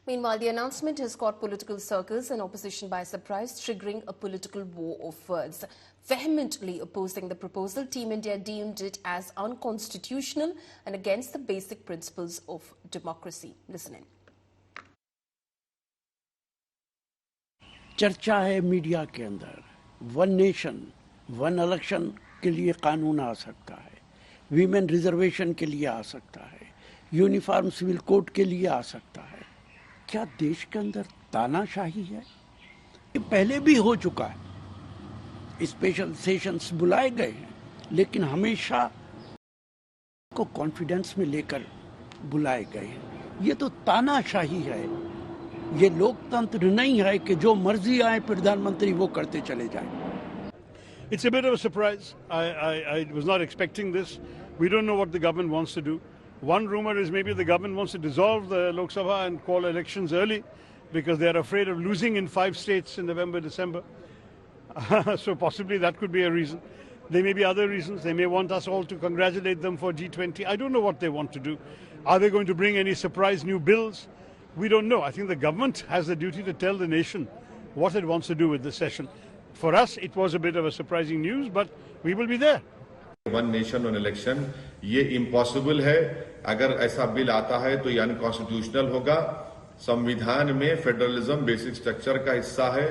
Meanwhile, the announcement has caught political circles and opposition by surprise, triggering a political war of words. Vehemently opposing the proposal, Team India deemed it as unconstitutional and against the basic principles of democracy. Listen in. चर्चा है media के अंदर, one nation one election के लिए कानून आ सकता है, women reservation के लिए आ सकता है, यूनिफॉर्म सिविल कोड के लिए आ सकता है। क्या देश के अंदर तानाशाही है? ये पहले भी हो चुका है, स्पेशल सेशंस बुलाए गए हैं, लेकिन हमेशा को कॉन्फिडेंस में लेकर बुलाए गए हैं। ये तो तानाशाही है, ये लोकतंत्र नहीं है कि जो मर्जी आए प्रधानमंत्री वो करते चले जाएं। It's a bit of a surprise. I was not expecting this. We don't know what the government wants to do. One rumor is maybe the government wants to dissolve the Lok Sabha and call elections early because they are afraid of losing in 5 states in November, December. So possibly that could be a reason. There may be other reasons. They may want us all to congratulate them for G20. I don't know what they want to do. Are they going to bring any surprise new bills? We don't know. I think the government has the duty to tell the nation what it wants to do with this session. For us, it was a bit of a surprising news, but we will be there. One nation one election ये impossible है। अगर ऐसा bill आता है तो ये unconstitutional होगा। संविधान में फेडरलिज्म बेसिक स्ट्रक्चर का हिस्सा है।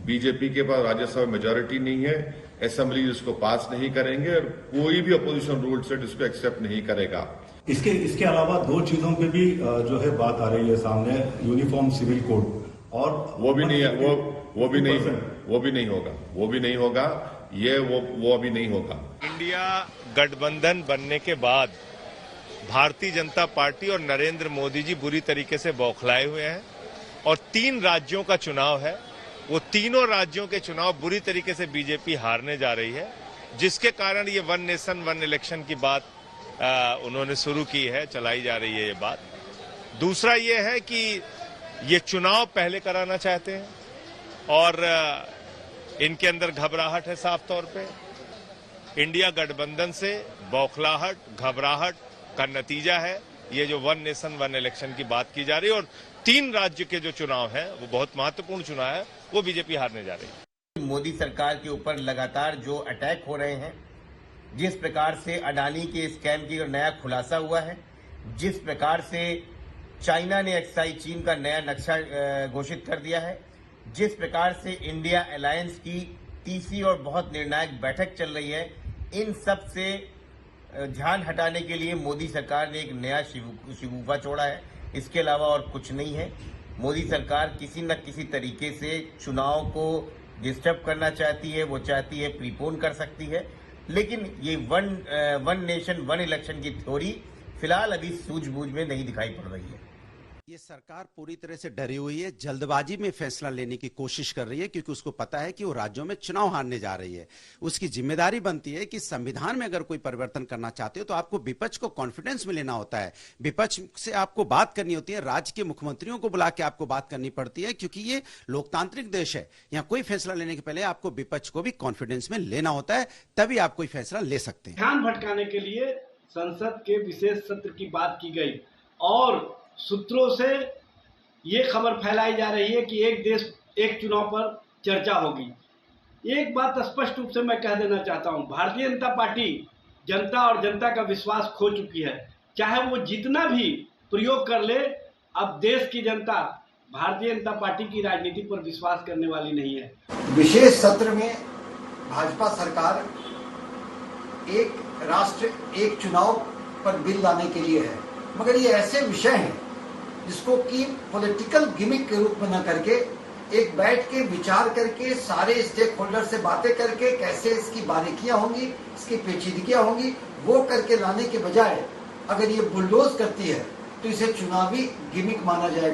बीजेपी के पास राज्यसभा मेजॉरिटी नहीं है, असेंबली इसको पास नहीं करेंगे और कोई भी अपोजिशन रूल सेट इसको एक्सेप्ट नहीं करेगा। इसके अलावा 2 चीजों पे भी जो है बात आ रही है सामने, यूनिफॉर्म सिविल कोड और वो भी नहीं होगा। ये वो अभी नहीं होगा। इंडिया गठबंधन बनने के बाद भारतीय जनता पार्टी और नरेंद्र मोदी जी बुरी तरीके से बौखलाए हुए हैं और 3 राज्यों का चुनाव है। वो तीनों राज्यों के चुनाव बुरी तरीके से बीजेपी हारने जा रही है, जिसके कारण ये वन नेशन वन इलेक्शन की बात उन्होंने शुरू की है, चलाई जा रही है ये बात। दूसरा ये है कि ये चुनाव पहले कराना चाहते हैं और इनके अंदर घबराहट है। साफ तौर पे इंडिया गठबंधन से बौखलाहट, घबराहट का नतीजा है ये जो वन नेशन वन इलेक्शन की बात की जा रही है और 3 राज्य के जो चुनाव हैं वो बहुत महत्वपूर्ण चुनाव है, वो बीजेपी हारने जा रही है। मोदी सरकार के ऊपर लगातार जो अटैक हो रहे हैं, जिस प्रकार से अडानी के स्कैम की नया खुलासा हुआ है, जिस प्रकार से चाइना ने एक्साई चीन का नया नक्शा घोषित कर दिया है, जिस प्रकार से इंडिया अलायंस की तीसरी और बहुत निर्णायक बैठक चल रही है, इन सब से ध्यान हटाने के लिए मोदी सरकार ने एक नया शिगुफा छोड़ा है। इसके अलावा और कुछ नहीं है। मोदी सरकार किसी न किसी तरीके से चुनाव को डिस्टर्ब करना चाहती है, वो चाहती है प्रीपोन कर सकती है, लेकिन ये वन नेशन वन इलेक्शन की थ्योरी फिलहाल अभी सूझबूझ में नहीं दिखाई पड़ रही है। ये सरकार पूरी तरह से डरी हुई है, जल्दबाजी में फैसला लेने की कोशिश कर रही है क्योंकि उसको पता है कि वो राज्यों में चुनाव हारने जा रही है। उसकी जिम्मेदारी बनती है कि संविधान में अगर कोई परिवर्तन करना चाहते हो तो आपको विपक्ष को कॉन्फिडेंस में लेना होता है, विपक्ष से आपको बात करनी होती है, राज्य के मुख्यमंत्रियों को बुला के आपको बात करनी पड़ती है क्योंकि ये लोकतांत्रिक देश है। यहाँ कोई फैसला लेने के पहले आपको विपक्ष को भी कॉन्फिडेंस में लेना होता है, तभी आप कोई फैसला ले सकते हैं। ध्यान भटकाने के लिए संसद के विशेष सत्र की बात की गई और सूत्रों से ये खबर फैलाई जा रही है कि एक देश एक चुनाव पर चर्चा होगी। एक बात स्पष्ट रूप से मैं कह देना चाहता हूं, भारतीय जनता पार्टी जनता और जनता का विश्वास खो चुकी है। चाहे वो जितना भी प्रयोग कर ले, अब देश की जनता भारतीय जनता पार्टी की राजनीति पर विश्वास करने वाली नहीं है। विशेष सत्र में भाजपा सरकार एक राष्ट्र एक चुनाव पर बिल लाने के लिए है, मगर ये ऐसे विषय हैं जिसको कि पॉलिटिकल गिमिक के रूप में न करके एक बैठ के विचार करके सारे स्टेक होल्डर से बातें करके कैसे इसकी बारीकियां होंगी, इसकी पेचीदगियां होंगी, वो करके लाने के बजाय अगर ये बुलडोज करती है तो इसे चुनावी गिमिक माना जाएगा।